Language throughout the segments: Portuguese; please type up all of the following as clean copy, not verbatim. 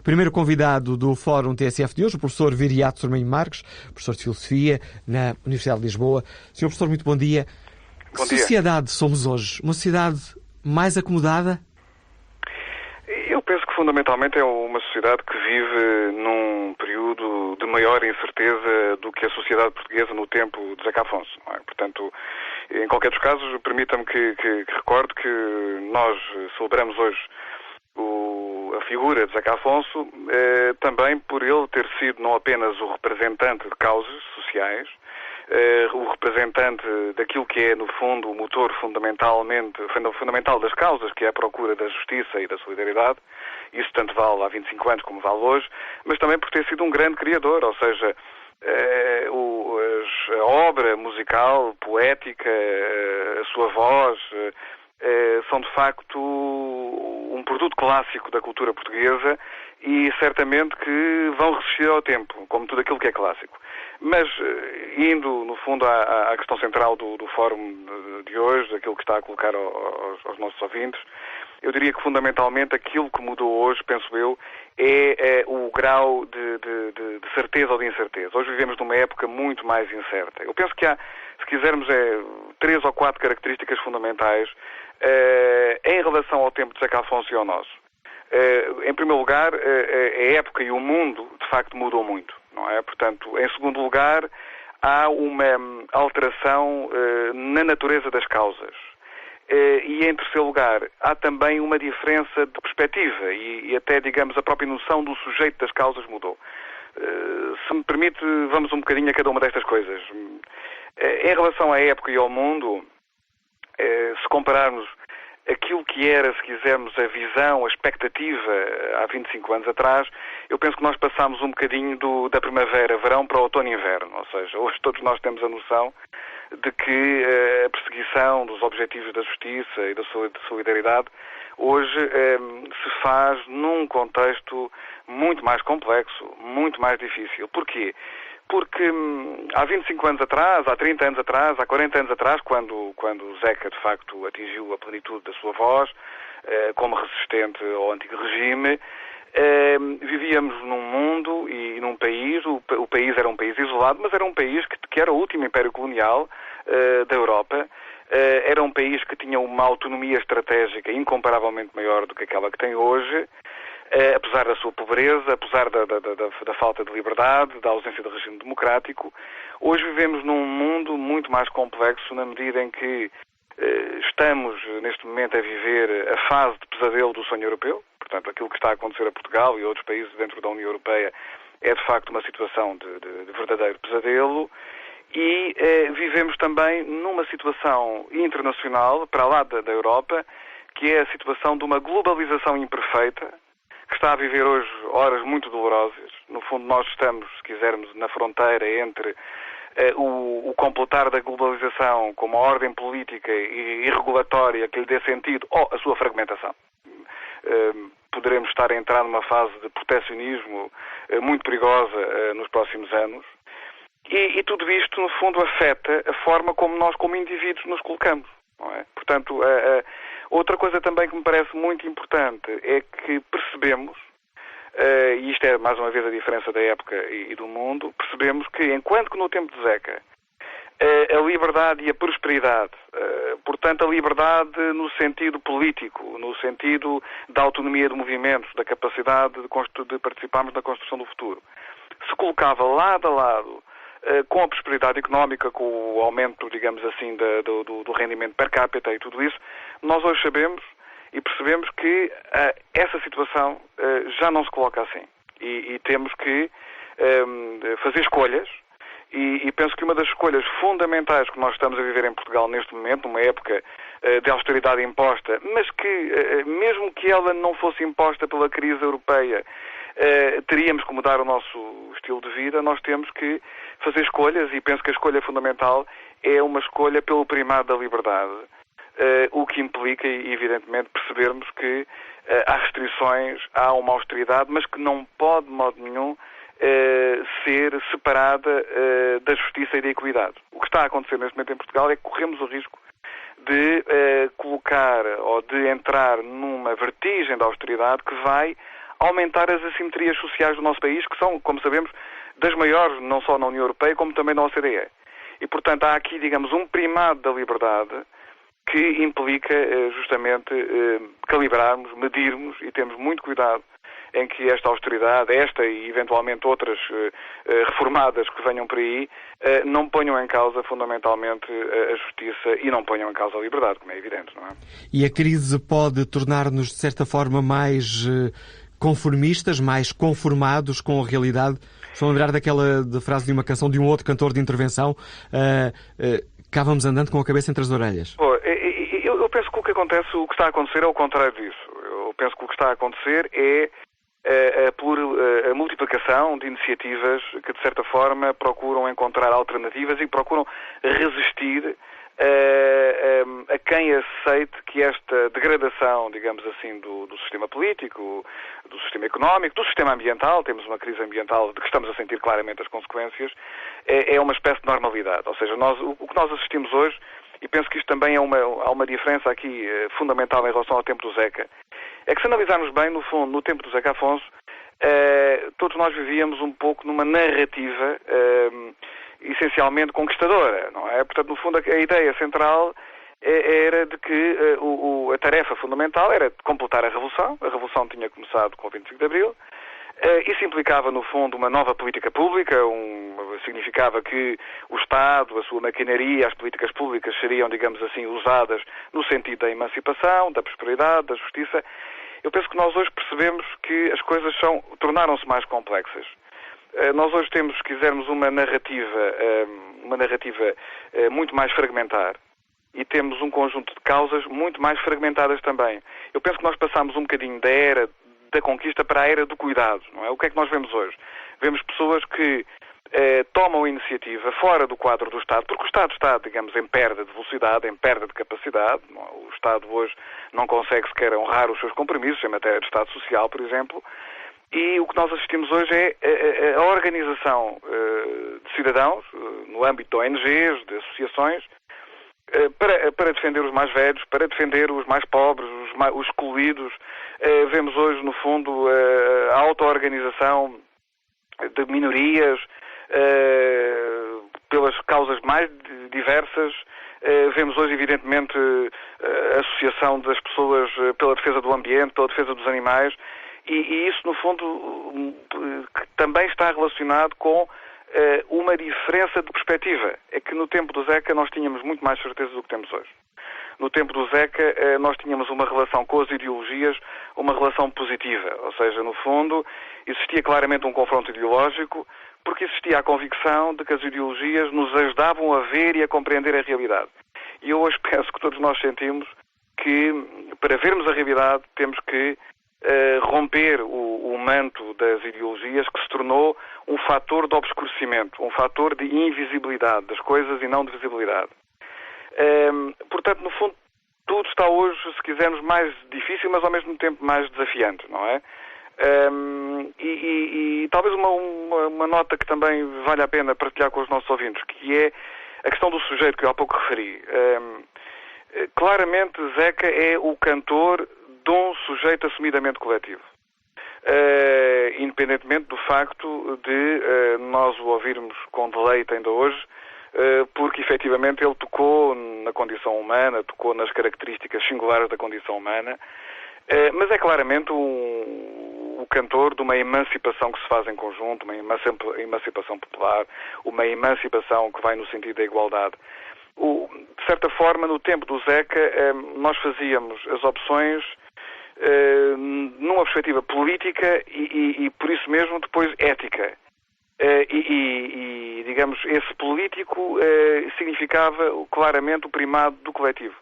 Primeiro convidado do Fórum TSF de hoje, o professor Viriato Sormanho Marques, professor de Filosofia na Universidade de Lisboa. Senhor professor, muito bom dia. Que sociedade somos hoje? Uma sociedade mais acomodada? Eu penso que fundamentalmente é uma sociedade que vive num período de maior incerteza do que a sociedade portuguesa no tempo de Zeca Afonso. Não é? Portanto, em qualquer dos casos, permita-me que recorde que nós celebramos hoje a figura de Zeca Afonso, também por ele ter sido não apenas o representante de causas sociais, o representante daquilo que é, no fundo, o motor fundamental das causas, que é a procura da justiça e da solidariedade. Isso tanto vale há 25 anos como vale hoje, mas também por ter sido um grande criador, ou seja, a obra musical, poética, a sua voz, são de facto um produto clássico da cultura portuguesa e certamente que vão resistir ao tempo, como tudo aquilo que é clássico. Mas, indo, no fundo, à questão central do fórum de hoje, daquilo que está a colocar aos nossos ouvintes, eu diria que, fundamentalmente, aquilo que mudou hoje, penso eu, é o grau de certeza ou de incerteza. Hoje vivemos numa época muito mais incerta. Eu penso que há, se quisermos, 3 ou 4 características fundamentais em relação ao tempo de Zeca Afonso e ao nosso. Em primeiro lugar, a época e o mundo, de facto, mudou muito, não é? Portanto, em segundo lugar, há uma alteração na natureza das causas. E, em terceiro lugar, há também uma diferença de perspectiva e até, digamos, a própria noção do sujeito das causas mudou. Se me permite, vamos um bocadinho a cada uma destas coisas. Em relação à época e ao mundo, se compararmos aquilo que era, se quisermos, a visão, a expectativa há 25 anos atrás, eu penso que nós passámos um bocadinho da primavera-verão para o outono-inverno. Ou seja, hoje todos nós temos a noção de que a perseguição dos objetivos da justiça e da solidariedade hoje se faz num contexto muito mais complexo, muito mais difícil. Porquê? Porque há 25 anos atrás, há 30 anos atrás, há 40 anos atrás, quando Zeca, de facto, atingiu a plenitude da sua voz, como resistente ao antigo regime, vivíamos num mundo e num país, o país era um país isolado, mas era um país que era o último império colonial da Europa, era um país que tinha uma autonomia estratégica incomparavelmente maior do que aquela que tem hoje, apesar da sua pobreza, apesar da falta de liberdade, da ausência de regime democrático. Hoje vivemos num mundo muito mais complexo na medida em que estamos, neste momento, a viver a fase de pesadelo do sonho europeu. Portanto, aquilo que está a acontecer a Portugal e a outros países dentro da União Europeia é, de facto, uma situação de verdadeiro pesadelo. E vivemos também numa situação internacional, para lá da Europa, que é a situação de uma globalização imperfeita, que está a viver hoje horas muito dolorosas. No fundo, nós estamos, se quisermos, na fronteira entre o completar da globalização com uma ordem política e regulatória que lhe dê sentido ou a sua fragmentação. Poderemos estar a entrar numa fase de protecionismo muito perigosa nos próximos anos. E tudo isto, no fundo, afeta a forma como nós, como indivíduos, nos colocamos. Não é? Portanto, outra coisa também que me parece muito importante é que percebemos, e isto é mais uma vez a diferença da época e do mundo, percebemos que, enquanto que no tempo de Zeca, a liberdade e a prosperidade, portanto a liberdade no sentido político, no sentido da autonomia de movimentos, da capacidade de participarmos na construção do futuro, se colocava lado a lado com a prosperidade económica, com o aumento, digamos assim, do rendimento per capita e tudo isso, nós hoje sabemos e percebemos que essa situação já não se coloca assim. E temos que fazer escolhas, e penso que uma das escolhas fundamentais que nós estamos a viver em Portugal neste momento, numa época de austeridade imposta, mas que, mesmo que ela não fosse imposta pela crise europeia, teríamos que mudar o nosso estilo de vida. Nós temos que fazer escolhas, e penso que a escolha fundamental é uma escolha pelo primado da liberdade, o que implica, evidentemente, percebermos que há restrições, há uma austeridade, mas que não pode, de modo nenhum, ser separada da justiça e da equidade. O que está a acontecer neste momento em Portugal é que corremos o risco de colocar ou de entrar numa vertigem da austeridade que vai aumentar as assimetrias sociais do nosso país, que são, como sabemos, das maiores, não só na União Europeia, como também na OCDE. E, portanto, há aqui, digamos, um primado da liberdade que implica justamente calibrarmos, medirmos e termos muito cuidado em que esta austeridade, esta e eventualmente outras reformadas que venham por aí, não ponham em causa fundamentalmente a justiça e não ponham em causa a liberdade, como é evidente, não é? E a crise pode tornar-nos, de certa forma, mais conformistas, mais conformados com a realidade? Estou a lembrar da frase de uma canção de um outro cantor de intervenção, cá vamos andando com a cabeça entre as orelhas. Eu penso que o que está a acontecer é o contrário disso. Eu penso que o que está a acontecer é a multiplicação de iniciativas que, de certa forma, procuram encontrar alternativas e procuram resistir a quem aceite que esta degradação, digamos assim, do sistema político, do sistema económico, do sistema ambiental, temos uma crise ambiental de que estamos a sentir claramente as consequências, é uma espécie de normalidade. Ou seja, o que nós assistimos hoje, e penso que isto também há uma diferença aqui fundamental em relação ao tempo do Zeca, é que se analisarmos bem, no fundo, no tempo do Zeca Afonso, todos nós vivíamos um pouco numa narrativa essencialmente conquistadora, não é? Portanto, no fundo, a ideia central era de que a tarefa fundamental era completar a Revolução tinha começado com o 25 de Abril, isso implicava, no fundo, uma nova política pública, significava que o Estado, a sua maquinaria, as políticas públicas seriam, digamos assim, usadas no sentido da emancipação, da prosperidade, da justiça. Eu penso que nós hoje percebemos que as coisas tornaram-se mais complexas. Nós hoje temos, se quisermos, uma narrativa muito mais fragmentar e temos um conjunto de causas muito mais fragmentadas também. Eu penso que nós passamos um bocadinho da era da conquista para a era do cuidado, não é? O que é que nós vemos hoje? Vemos pessoas que tomam a iniciativa fora do quadro do Estado, porque o Estado está, digamos, em perda de velocidade, em perda de capacidade. O Estado hoje não consegue sequer honrar os seus compromissos em matéria de Estado Social, por exemplo, e o que nós assistimos hoje é a organização de cidadãos, no âmbito de ONGs, de associações, para defender os mais velhos, para defender os mais pobres, os excluídos. Vemos hoje, no fundo, a auto-organização de minorias pelas causas mais diversas. Vemos hoje, evidentemente, a associação das pessoas pela defesa do ambiente, pela defesa dos animais, e isso, no fundo, também está relacionado com uma diferença de perspectiva. É que no tempo do Zeca nós tínhamos muito mais certeza do que temos hoje. No tempo do Zeca nós tínhamos uma relação com as ideologias, uma relação positiva. Ou seja, no fundo, existia claramente um confronto ideológico, porque existia a convicção de que as ideologias nos ajudavam a ver e a compreender a realidade. E eu hoje penso que todos nós sentimos que, para vermos a realidade, temos que romper o manto das ideologias, que se tornou um fator de obscurecimento, um fator de invisibilidade das coisas e não de visibilidade. Portanto, no fundo, tudo está hoje, se quisermos, mais difícil, mas ao mesmo tempo mais desafiante, não é? E talvez uma nota que também vale a pena partilhar com os nossos ouvintes, que é a questão do sujeito que eu há pouco referi. Claramente, Zeca é o cantor de um sujeito assumidamente coletivo. Independentemente do facto de nós o ouvirmos com deleite ainda hoje, porque efetivamente ele tocou na condição humana, tocou nas características singulares da condição humana, mas é claramente o cantor de uma emancipação que se faz em conjunto, uma emancipação popular, uma emancipação que vai no sentido da igualdade. De certa forma, no tempo do Zeca, nós fazíamos as opções numa perspectiva política e por isso mesmo depois ética. Digamos, esse político significava claramente o primado do coletivo.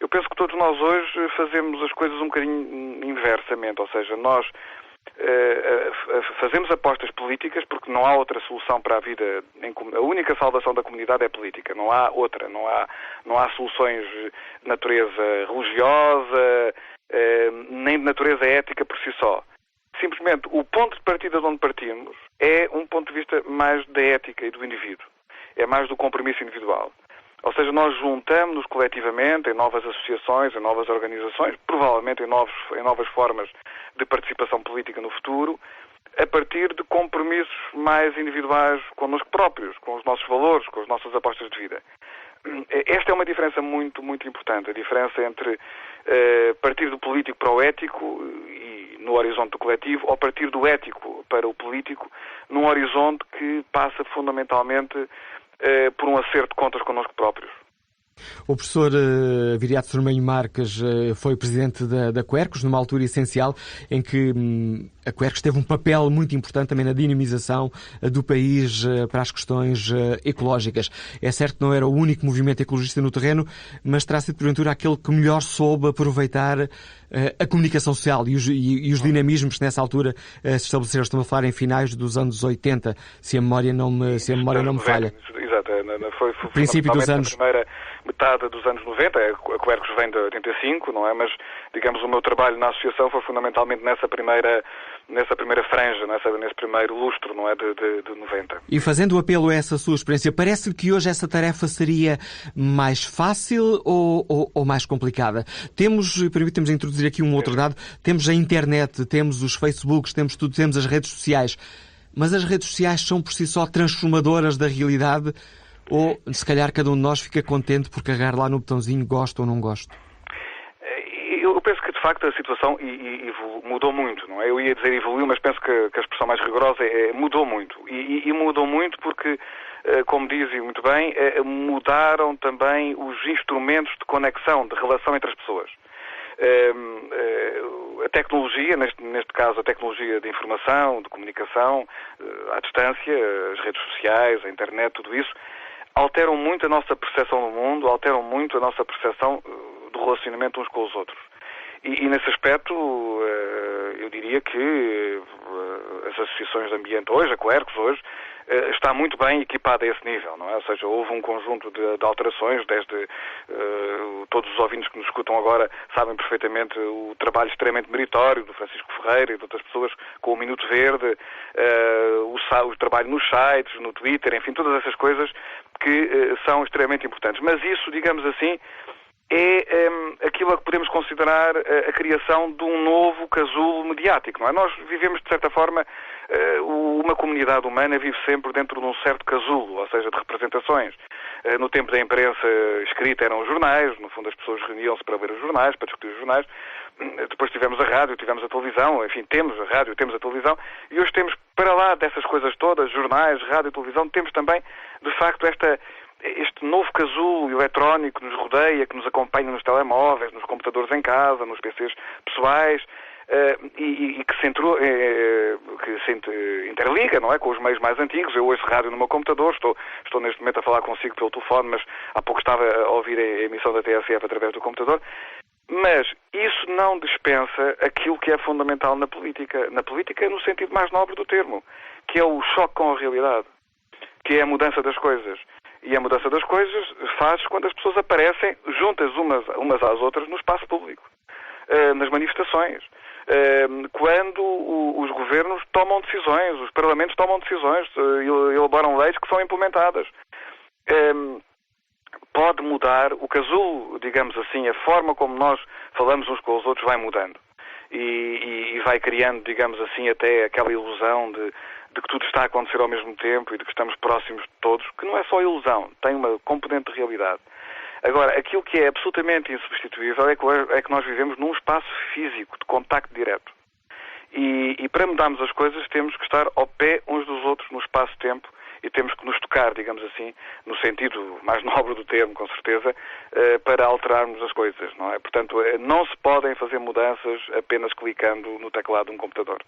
Eu penso que todos nós hoje fazemos as coisas um bocadinho inversamente, ou seja, nós fazemos apostas políticas porque não há outra solução para a vida. A única salvação da comunidade é política, não há outra, não há soluções de natureza religiosa, nem de natureza ética por si só. Simplesmente, o ponto de partida de onde partimos é um ponto de vista mais da ética e do indivíduo. É mais do compromisso individual. Ou seja, nós juntamos-nos coletivamente em novas associações, em novas organizações, provavelmente em novas formas de participação política no futuro, a partir de compromissos mais individuais connosco próprios, com os nossos valores, com as nossas apostas de vida. Esta é uma diferença muito, muito importante, a diferença entre partir do político para o ético e no horizonte do coletivo, ou partir do ético para o político num horizonte que passa fundamentalmente por um acerto de contas connosco próprios. O professor Viriato Sormanho Marques foi presidente da Quercus, numa altura essencial em que a Quercus teve um papel muito importante também na dinamização do país para as questões ecológicas. É certo que não era o único movimento ecologista no terreno, mas terá sido, porventura, aquele que melhor soube aproveitar a comunicação social e os dinamismos que nessa altura se estabeleceram. Estamos a falar em finais dos anos 80, se a memória não me falha. Exato, foi princípio dos anos... a primeira metade dos anos 90, a Quercus vem de 85, não é? Mas, digamos, o meu trabalho na associação foi fundamentalmente nessa primeira franja, nesse primeiro lustro, não é? De 90. E fazendo o apelo a essa sua experiência, parece-lhe que hoje essa tarefa seria mais fácil ou mais complicada? Permítamos introduzir aqui um outro dado, temos a internet, temos os Facebooks, temos tudo, temos as redes sociais, mas as redes sociais são por si só transformadoras da realidade? Ou, se calhar, cada um de nós fica contente por carregar lá no botãozinho gosto ou não gosto? Eu penso que, de facto, a situação mudou muito, não é? Eu ia dizer evoluiu, mas penso que a expressão mais rigorosa é mudou muito. E mudou muito porque, como dizem muito bem, mudaram também os instrumentos de conexão, de relação entre as pessoas. A tecnologia, neste caso a tecnologia de informação, de comunicação, à distância, as redes sociais, a internet, tudo isso, alteram muito a nossa percepção do mundo, alteram muito a nossa percepção do relacionamento uns com os outros. E nesse aspecto, eu diria que as associações de ambiente hoje, a Quercus hoje, está muito bem equipada a esse nível, não é? Ou seja, houve um conjunto de alterações, desde todos os ouvintes que nos escutam agora sabem perfeitamente o trabalho extremamente meritório do Francisco Ferreira e de outras pessoas com o Minuto Verde, o trabalho nos sites, no Twitter, enfim, todas essas coisas que são extremamente importantes. Mas isso, digamos assim, é aquilo a que podemos considerar a criação de um novo casulo mediático, não é? Nós vivemos, de certa forma, uma comunidade humana vive sempre dentro de um certo casulo, ou seja, de representações. No tempo da imprensa escrita eram os jornais, no fundo as pessoas reuniam-se para ler os jornais, para discutir os jornais. Depois tivemos a rádio, tivemos a televisão, enfim, temos a rádio, temos a televisão, e hoje temos, para lá dessas coisas todas, jornais, rádio e televisão, temos também, de facto, este novo casulo eletrónico que nos rodeia, que nos acompanha nos telemóveis, nos computadores em casa, nos PCs pessoais, e que se interliga, não é, com os meios mais antigos. Eu ouço rádio no meu computador, estou neste momento a falar consigo pelo telefone, mas há pouco estava a ouvir a emissão da TSF através do computador. Mas isso não dispensa aquilo que é fundamental na política. Na política no sentido mais nobre do termo, que é o choque com a realidade, que é a mudança das coisas. E a mudança das coisas faz quando as pessoas aparecem juntas umas às outras no espaço público, nas manifestações, quando os governos tomam decisões, os parlamentos tomam decisões, elaboram leis que são implementadas. Pode mudar o casulo, digamos assim, a forma como nós falamos uns com os outros vai mudando. E vai criando, digamos assim, até aquela ilusão de que tudo está a acontecer ao mesmo tempo e de que estamos próximos de todos, que não é só ilusão, tem uma componente de realidade. Agora, aquilo que é absolutamente insubstituível é que nós vivemos num espaço físico, de contacto direto. E para mudarmos as coisas temos que estar ao pé uns dos outros no espaço-tempo e temos que nos tocar, digamos assim, no sentido mais nobre do termo, com certeza, para alterarmos as coisas, não é? Portanto, não se podem fazer mudanças apenas clicando no teclado de um computador.